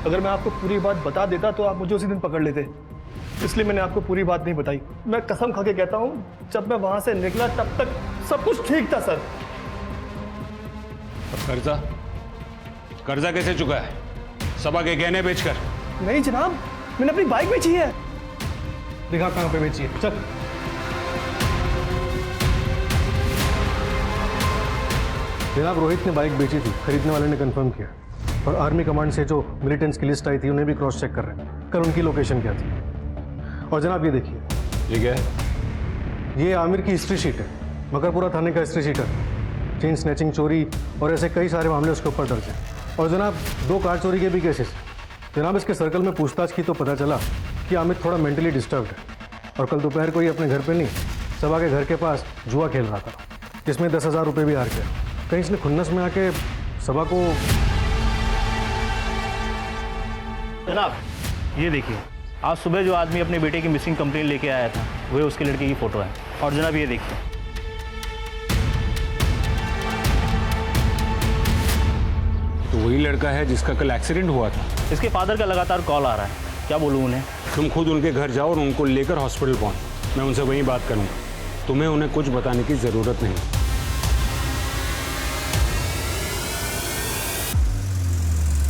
अगर मैं आपको पूरी बात बता देता तो आप मुझे उसी दिन पकड़ लेते, इसलिए मैंने आपको पूरी बात नहीं बताई। मैं कसम खा के कहता हूं, जब मैं वहां से निकला तब तक सब कुछ ठीक था सर। कर्जा कैसे चुका है? सबा के गहने बेचकर? नहीं जनाब, मैंने अपनी बाइक बेची है। दिखा कहां पे बेची है, चल। जनाब, रोहित ने बाइक बेची थी, खरीदने वाले ने कंफर्म किया, और आर्मी कमांड से जो मिलिटेंट्स की लिस्ट आई थी उन्हें भी क्रॉस चेक कर रहे हैं, कल उनकी लोकेशन क्या थी। और जनाब ये देखिए, ये क्या है? ये आमिर की हिस्ट्री शीट है, मकरपुरा थाने का हिस्ट्री शीट है। चेन स्नैचिंग, चोरी और ऐसे कई सारे मामले उसके ऊपर दर्ज हैं। और जनाब 2 कार चोरी के भी केसेस। जनाब इसके सर्कल में पूछताछ की तो पता चला कि आमिर थोड़ा मेंटली डिस्टर्ब्ड है, और कल दोपहर को ही अपने घर पे नहीं, सबा के घर के पास जुआ खेल रहा था, जिसमें 10,000 रुपये भी हार गया। कहीं इसने खुन्नस में आके सबा को। जनाब ये देखिए, आज सुबह जो आदमी अपने बेटे की मिसिंग कंप्लेंट लेके आया था, वही उसके लड़के की फोटो है। और जनाब ये देखिए, तो वही लड़का है जिसका कल एक्सीडेंट हुआ था। इसके फादर का लगातार कॉल आ रहा है, क्या बोलूँ उन्हें? तुम खुद उनके घर जाओ और उनको लेकर हॉस्पिटल पहुंच, मैं उनसे वहीं बात करूंगा। तुम्हें उन्हें कुछ बताने की जरूरत नहीं।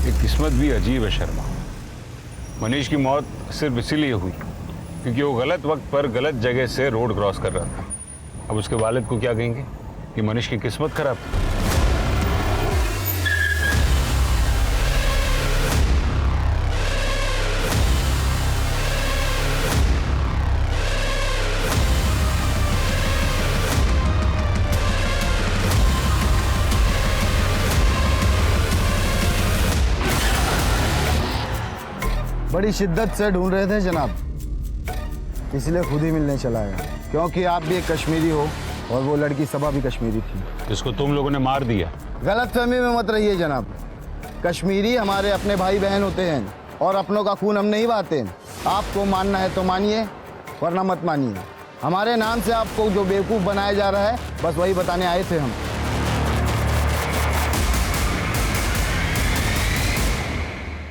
ये किस्मत भी अजीब है शर्मा। मनीष की मौत सिर्फ इसीलिए हुई क्योंकि वो गलत वक्त पर गलत जगह से रोड क्रॉस कर रहा था। अब उसके वालिद को क्या कहेंगे कि मनीष की किस्मत खराब थी। बड़ी शिद्दत से ढूंढ रहे थे जनाब, इसलिए खुद ही मिलने चला आया, क्योंकि आप भी एक कश्मीरी हो और वो लड़की सबा भी कश्मीरी थी, जिसको तुम लोगों ने मार दिया। गलतफहमी में मत रहिए जनाब, कश्मीरी हमारे अपने भाई बहन होते हैं और अपनों का खून हम नहीं बहाते। आपको मानना है तो मानिए, वरना मत मानिए। हमारे नाम से आपको जो बेवकूफ़ बनाया जा रहा है, बस वही बताने आए थे हम।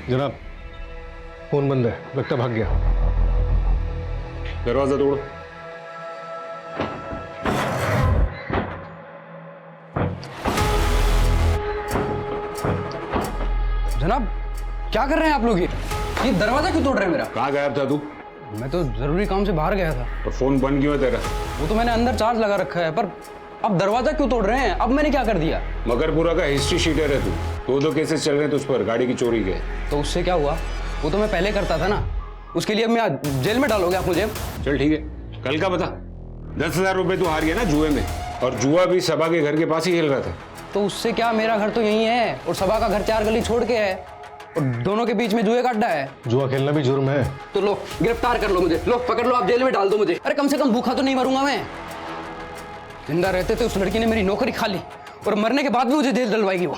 जनाब फोन बंद है, लगता भाग गया। दरवाजा तोड़ो। जनाब क्या कर रहे हैं आप लोग? ये दरवाजा क्यों तोड़ रहे हैं मेरा? कहाँ गायब था तू? मैं तो जरूरी काम से बाहर गया था। और फोन बंद क्यों है तेरा? वो तो मैंने अंदर चार्ज लगा रखा है, पर अब दरवाजा क्यों तोड़ रहे हैं? अब मैंने क्या कर दिया? मकरपुरा का हिस्ट्री शीटर है तू। 2 केसेस चल रहे हैं तुझ पर, गाड़ी की चोरी के। तो उससे क्या हुआ? वो तो मैं पहले करता था ना, उसके लिए अब मैं जेल में डालोगे आप मुझे? चल ठीक है, कल का बता। 10,000 रुपए तू हार गया ना जुए में, और जुआ भी सबा के घर के पास ही खेल रहा था। तो उससे क्या, मेरा घर तो यही है और सबा का घर 4 गली छोड़ के है, और दोनों के बीच में जुए का अड्डा है। जुआ खेलना भी जुर्म है। तो लो गिरफ्तार कर लो मुझे, लो पकड़ लो, आप जेल में डाल दो मुझे। अरे कम से कम भूखा तो नहीं मरूंगा मैं। जिंदा रहते थे उस लड़की ने मेरी नौकरी खा ली, और मरने के बाद भी मुझे जेल डलवाएगी वो।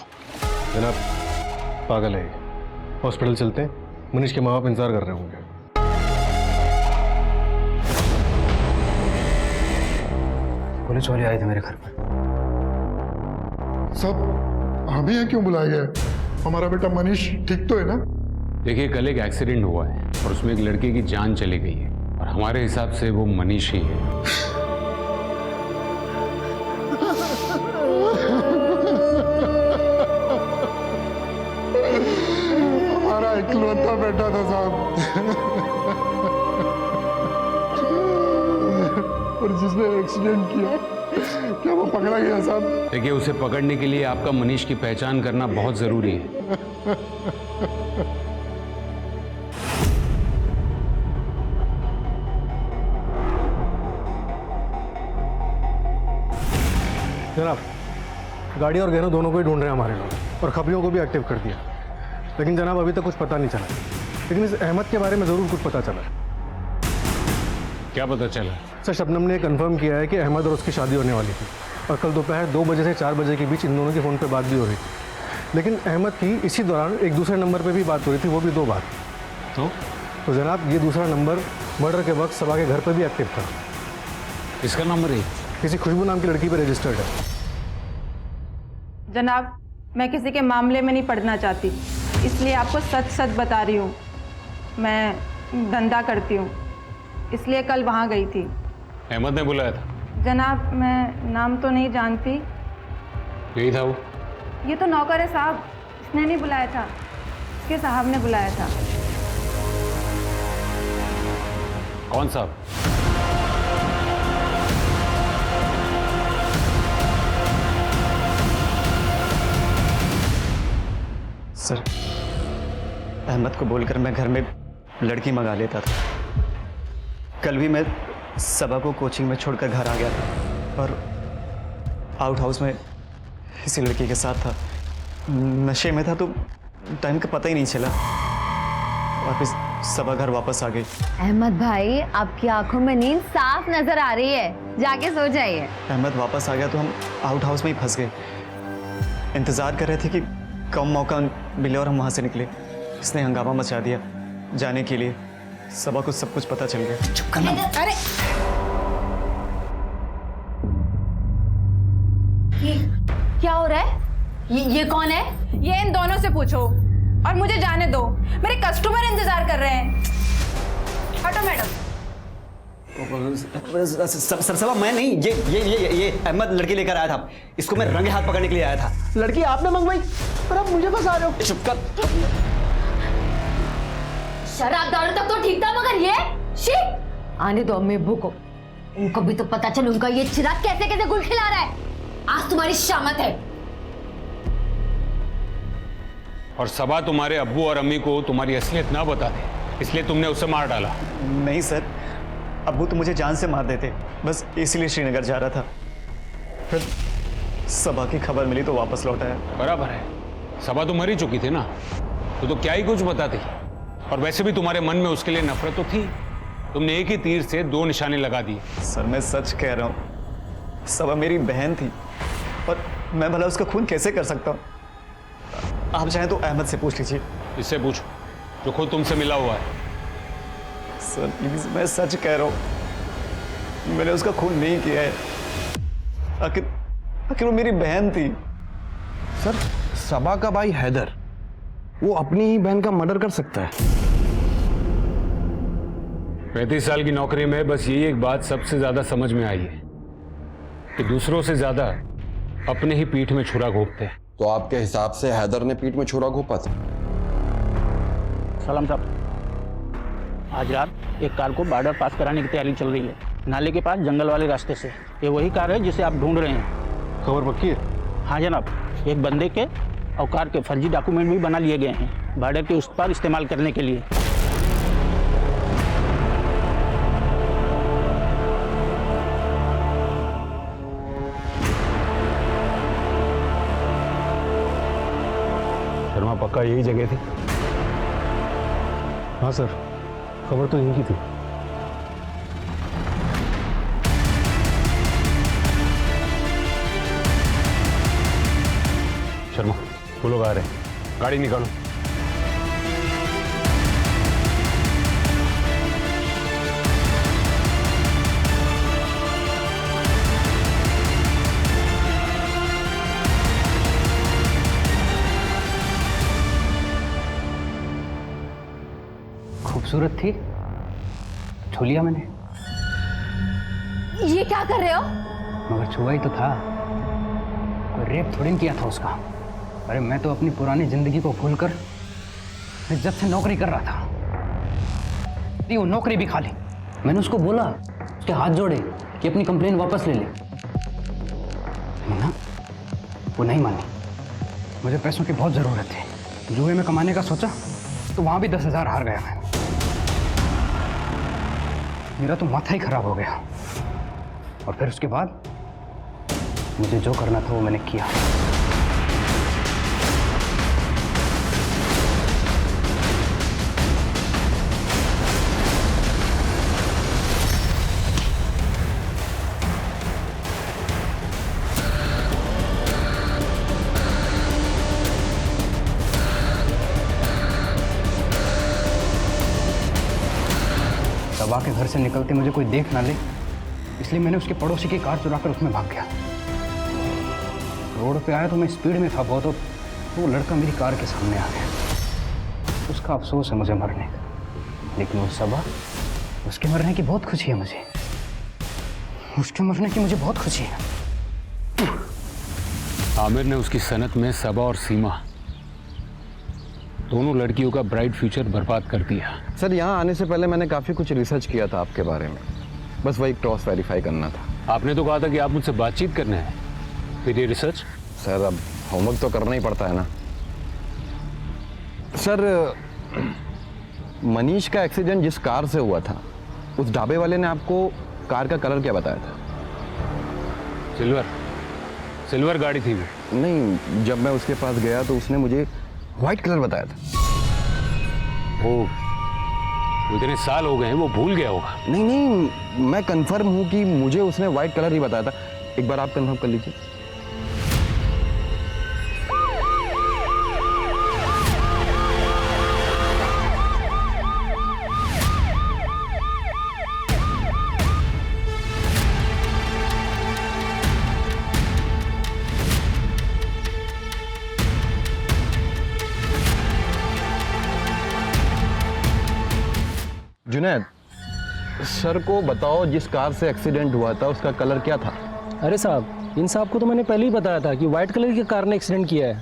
जनाब पागल है, हॉस्पिटल चलते हैं, मनीष के माँ बाप इंतजार कर रहे होंगे। पुलिस वाले आए थे मेरे घर पर। सब हमें यहाँ क्यों बुलाया गया है? हमारा बेटा मनीष ठीक तो है ना? देखिए, कल एक एक्सीडेंट हुआ है और उसमें एक लड़के की जान चली गई है और हमारे हिसाब से वो मनीष ही है। हमारा इकलौता बेटा था साहब, और जिसने एक्सीडेंट किया, क्या वो पकड़ा गया साहब? देखिए, उसे पकड़ने के लिए आपका मनीष की पहचान करना बहुत जरूरी है। जनाब, गाड़ी और गहनों दोनों को ही ढूंढ रहे हैं हमारे लोग, और खबरियों को भी एक्टिव कर दिया। लेकिन जनाब अभी तक कुछ पता नहीं चला। लेकिन इस अहमद के बारे में ज़रूर कुछ पता चला। क्या पता चला? सर, शबनम ने कंफर्म किया है कि अहमद और उसकी शादी होने वाली थी, और कल दोपहर 2 बजे से 4 बजे के बीच इन दोनों की फ़ोन पे बात भी हो रही थी। लेकिन अहमद की इसी दौरान एक दूसरे नंबर पे भी बात हो रही थी, वो भी 2 बार। तो जनाब ये दूसरा नंबर मर्डर के वक्त सबा के घर पर भी एक्टिव था। इसका नंबर है किसी खुशबू नाम की लड़की पे रजिस्टर्ड है। जनाब, मैं किसी के मामले में नहीं पड़ना चाहती, इसलिए आपको सच सच बता रही हूँ। मैं धंधा करती हूँ, इसलिए कल वहाँ गई थी। अहमद ने बुलाया था? जनाब, मैं नाम तो नहीं जानती। यही था वो? ये तो नौकर है साहब, इसने नहीं बुलाया था, इसके साहब ने बुलाया था। कौन साहब? सर, अहमद को बोलकर मैं घर में लड़की मंगा लेता था। कल भी मैं सबा को कोचिंग में छोड़कर घर आ गया था और आउट हाउस में इसी लड़की के साथ था। नशे में था तो टाइम का पता ही नहीं चला। वापस सबा घर वापस आ गई। अहमद भाई, आपकी आंखों में नींद साफ नजर आ रही है, जाके सो जाइए। अहमद वापस आ गया तो हम आउट हाउस में ही फंस गए। इंतज़ार कर रहे थे कि कम मौका मिले और हम वहाँ से निकले। इसने हंगामा मचा दिया। जाने के लिए सबा को सब कुछ पता चल गया। चुप करना। अरे ये क्या हो रहा है? ये कौन है? ये इन दोनों से पूछो और मुझे जाने दो, मेरे कस्टमर इंतजार कर रहे हैं। हटो मैडम। सबा मैं नहीं, ये अहमद लड़की लेकर आया था। इसको मैं रंगे हाथ पकड़ने के लिए आया था। लड़की आपने मंगवाई और आप मुझे फंसा रहे हो? चुप कर। शराब दारू तक तो ठीक था, मगर ये शी। आने दो अम्मी अब्बू को, उनको भी तो पता चल उनका ये चिराग कैसे कैसे गुल खिला रहा है। आज तुम्हारी शामत है। और सबा तुम्हारे अब्बू और अम्मी को तुम्हारी असलियत ना बता दे, इसलिए तुमने उसे मार डाला। नहीं सर, अब्बू तो मुझे जान से मार देते, बस इसलिए श्रीनगर जा रहा था। फिर सबा की खबर मिली तो वापस लौट आया। बराबर है, सबा तो मर ही चुकी थी ना, तो क्या ही कुछ बताती। और वैसे भी तुम्हारे मन में उसके लिए नफरत तो थी। तुमने एक ही तीर से 2 निशाने लगा दिए। सर मैं सच कह रहा हूँ, सबा मेरी बहन थी और मैं भला उसका खून कैसे कर सकता हूँ? आप चाहें तो अहमद से पूछ लीजिए। इससे पूछो जो खुद तुमसे मिला हुआ है। सर प्लीज, मैं सच कह रहा हूँ, मैंने उसका खून नहीं किया है। आखिर वो मेरी बहन थी। सर, सबा का भाई हैदर, वो अपनी ही बहन का मर्डर कर सकता है? 35 साल की नौकरी में बस यही एक बात सबसे ज्यादा समझ में आई है कि दूसरों से ज्यादा अपने ही पीठ में छुरा घोंपते हैं। तो आपके हिसाब से हैदर ने पीठ में छुरा घोंपा था? सलाम साहब, आज रात एक कार को बॉर्डर पास कराने की तैयारी चल रही है, नाले के पास जंगल वाले रास्ते से। ये वही कार है जिसे आप ढूंढ रहे हैं। खबर पक्की है? हाँ जनाब, एक बंदे के और कार के फर्जी डॉक्यूमेंट भी बना लिए गए हैं, बॉर्डर के उस पार इस्तेमाल करने के लिए। शर्मा, पक्का यही जगह थी? हाँ सर, खबर तो यही की थी। शर्मा, वो लोग आ रहे हैं, गाड़ी निकालो। खूबसूरत थी, छू लिया मैंने। ये क्या कर रहे हो? मगर छुआ ही तो था, कोई रेप थोड़ी न किया था उसका। अरे मैं तो अपनी पुरानी जिंदगी को भूलकर इज्जत से नौकरी कर रहा था। नहीं, वो नौकरी भी खा ली। मैंने उसको बोला, उसके हाथ जोड़े कि अपनी कंप्लेन वापस ले ले, ना वो नहीं मानी। मुझे पैसों की बहुत ज़रूरत थी, जुए में कमाने का सोचा तो वहाँ भी 10,000 हार गया मैं। मेरा तो माथा ही खराब हो गया। और फिर उसके बाद मुझे जो करना था वो मैंने किया। दबा के घर से निकलते मुझे कोई देख ना ले, इसलिए मैंने उसके पड़ोसी की कार चुराकर उसमें भाग गया। रोड पे आया तो मैं स्पीड में था बहुत, तो वो लड़का मेरी कार के सामने आ गया। उसका अफसोस है मुझे मरने का, लेकिन वो सबा, उसके मरने की बहुत खुशी है मुझे। उसके मरने की मुझे बहुत खुशी है। आमिर ने उसकी सनत में सबा और सीमा दोनों लड़कियों का ब्राइट फ्यूचर बर्बाद कर दिया। सर, यहाँ आने से पहले मैंने काफ़ी कुछ रिसर्च किया था आपके बारे में, बस वही क्रॉस वेरीफाई करना था। आपने तो कहा था कि आप मुझसे बातचीत करना है, फिर ये रिसर्च? सर, अब होमवर्क तो करना ही पड़ता है ना। सर, मनीष का एक्सीडेंट जिस कार से हुआ था, उस ढाबे वाले ने आपको कार का कलर क्या बताया था? सिल्वर गाड़ी थी वो। नहीं, जब मैं उसके पास गया तो उसने मुझे व्हाइट कलर बताया था। वो इतने साल हो गए हैं, वो भूल गया होगा। नहीं, मैं कंफर्म हूँ कि मुझे उसने व्हाइट कलर ही बताया था। एक बार आप कंफर्म कर लीजिए। जुनैद, सर को बताओ, जिस कार से एक्सीडेंट हुआ था उसका कलर क्या था? अरे साहब, इन साहब को तो मैंने पहले ही बताया था कि व्हाइट कलर की कार ने एक्सीडेंट किया है।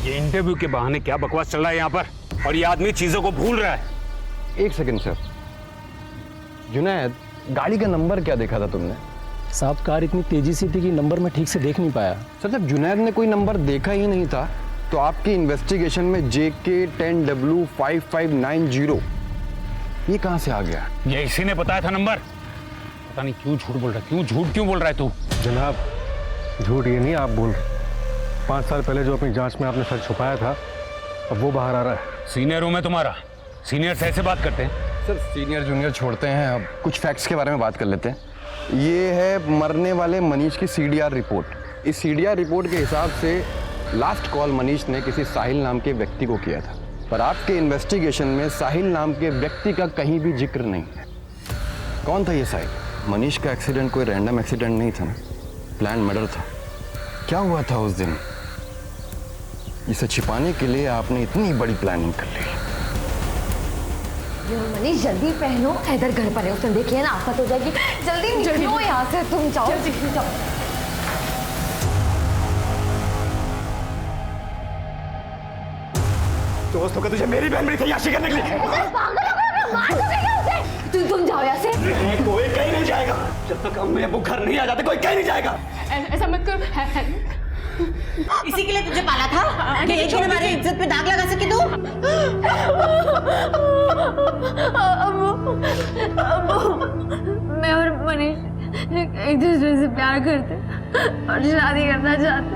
ये इंटरव्यू के बहाने क्या बकवास चल रहा है यहाँ पर, और ये आदमी चीजों को भूल रहा है। एक सेकंड सर। जुनैद, गाड़ी का नंबर क्या देखा था तुमने? साहब, कार इतनी तेजी से थी कि नंबर मैं ठीक से देख नहीं पाया। सर, जब जुनैद ने कोई नंबर देखा ही नहीं था तो आपकी इन्वेस्टिगेशन में JK10W5590 ये कहाँ से आ गया? ये इसी ने बताया था नंबर। पता नहीं क्यों झूठ बोल रहा है, क्यों बोल रहा है तू? जनाब, झूठ ये नहीं आप बोल रहे। 5 साल पहले जो अपनी जांच में आपने सच छुपाया था, अब वो बाहर आ रहा है। सीनियर हूं मैं तुम्हारा, सीनियर से ऐसे बात करते हैं? सर, सीनियर जूनियर छोड़ते हैं, अब कुछ फैक्ट्स के बारे में बात कर लेते हैं। ये है मरने वाले मनीष की CDR रिपोर्ट। इस CDR रिपोर्ट के हिसाब से लास्ट कॉल मनीष ने किसी साहिल नाम के व्यक्ति को किया था, पर आपके इन्वेस्टिगेशन में साहिल नाम के व्यक्ति का कहीं भी जिक्र नहीं है। कौन था ये साहिल? मनीष का एक्सीडेंट कोई रैंडम एक्सीडेंट नहीं था ना, प्लान मर्डर था। क्या हुआ था उस दिन? इसे छिपाने के लिए आपने इतनी बड़ी प्लानिंग कर ली। मनीष, जल्दी पहनो, हैदर घर पर है, उसने देखी है ना, आफत हो जाएगी। जल्दी निकलो यहाँ से, तुम जाओ। जाओ। दोस्तों का तुझे मेरी बहन मेरी तैयारी करने के लिए। तुम जाओ यहाँ से। कोई कहीं नहीं जाएगा जब तक अम्मी अब्बू घर नहीं आ जाते। कोई कहीं नहीं जाएगा। ऐसा मत करो। इसी के लिए तुझे पाला था कि एक दिन हमारी इज्जत पे दाग लगा सके तू। मैं और मनीष एक दूसरे से प्यार करते और शादी करना चाहते।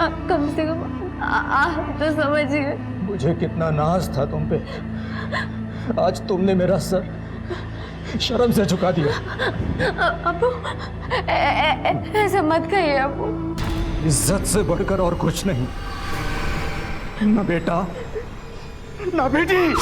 आप कम से कम आप तो समझिए। मुझे कितना नाज था तुम पे, आज तुमने मेरा सर शर्म से झुका दिया। अबू, ऐसा मत कहिए अबू। इज्जत से बढ़कर और कुछ नहीं, ना बेटा ना बेटी।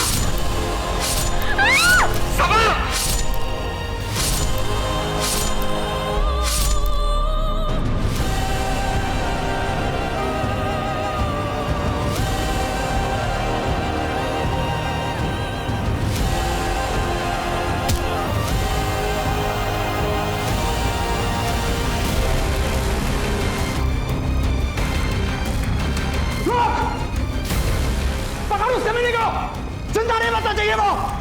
होना चाहिए वो।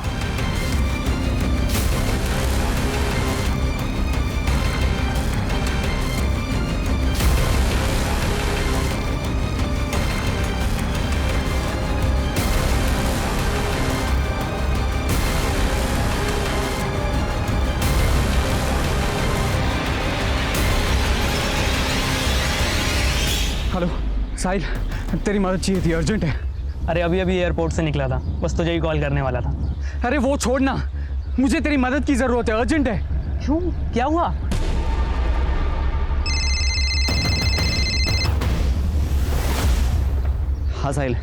हेलो साहिल, तेरी मदद चाहिए थी, अर्जेंट है। अरे अभी अभी एयरपोर्ट से निकला था, बस तुझे ही कॉल करने वाला था। अरे वो छोड़ना, मुझे तेरी मदद की ज़रूरत है, अर्जेंट है। क्यों, क्या हुआ? हाँ साहिल।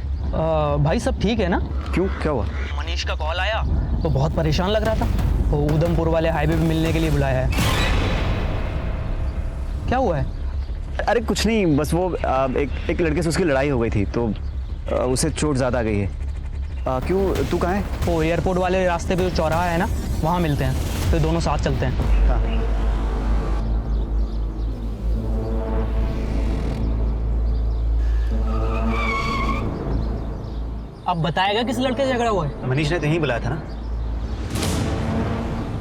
भाई सब ठीक है ना? क्यों, क्या हुआ? मनीष का कॉल आया तो बहुत परेशान लग रहा था। वो उधमपुर वाले हाईवे पे मिलने के लिए बुलाया है। क्या हुआ है? अरे कुछ नहीं, बस वो एक लड़के से उसकी लड़ाई हो गई थी तो उसे चोट ज़्यादा आ गई है। क्यों, तू कहाँ है? वो एयरपोर्ट वाले रास्ते पे जो चौराहा है ना, वहाँ मिलते हैं, फिर दोनों साथ चलते हैं। हाँ। अब बताएगा किस लड़के से झगड़ा हुआ है? मनीष ने तो यहीं बुलाया था ना,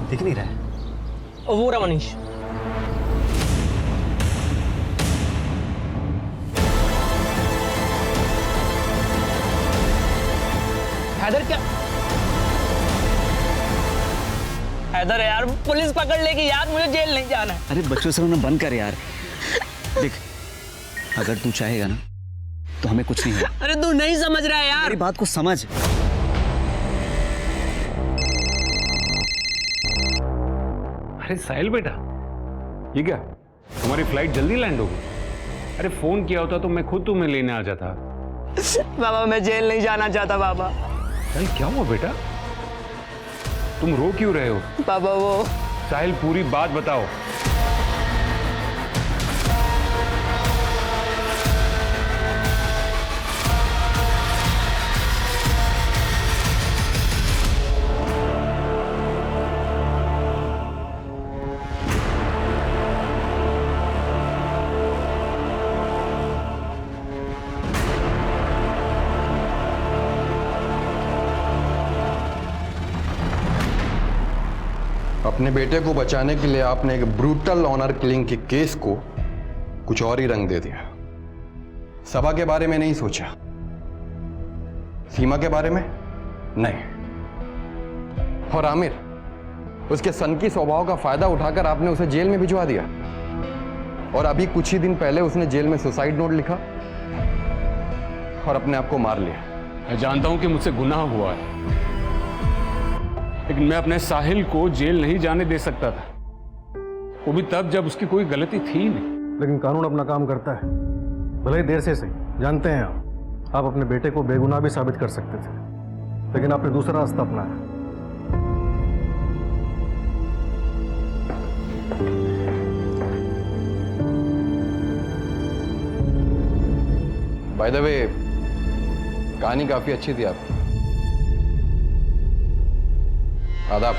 दिख नहीं रहा है। वो रहा मनीष। हैदर क्या? हैदर यार, पुलिस पकड़ लेगी यार, मुझे जेल नहीं जाना है। अरे बच्चों से रोना बंद कर यार। देख, अगर तू चाहेगा ना तो हमें कुछ नहीं होगा। अरे तू नहीं समझ रहा है यार, मेरी बात को समझ। अरे साहिल बेटा, ये क्या, तुम्हारी फ्लाइट जल्दी लैंड होगी? अरे फोन किया होता तो मैं खुद तुम्हें लेने आ जाता। बाबा मैं जेल नहीं जाना चाहता बाबा। अरे क्या हुआ बेटा, तुम रो क्यों रहे हो? बाबा वो साहिल, पूरी बात बताओ। अपने बेटे को बचाने के लिए आपने एक ब्रूटल ऑनर किलिंग के केस को कुछ और ही रंग दे दिया। सबा के बारे में नहीं सोचा, सीमा के बारे में नहीं, और आमिर, उसके सनकी स्वभाव का फायदा उठाकर आपने उसे जेल में भिजवा दिया। और अभी कुछ ही दिन पहले उसने जेल में सुसाइड नोट लिखा और अपने आप को मार लिया। मैं जानता हूं कि मुझसे गुनाह हुआ है, लेकिन मैं अपने साहिल को जेल नहीं जाने दे सकता था, वो भी तब जब उसकी कोई गलती थी नहीं। लेकिन कानून अपना काम करता है, भले ही देर से सही। जानते हैं आप अपने बेटे को बेगुनाह भी साबित कर सकते थे, लेकिन आपने दूसरा रास्ता अपनाया। बाय द वे, कहानी काफी अच्छी थी आपकी। आदाब।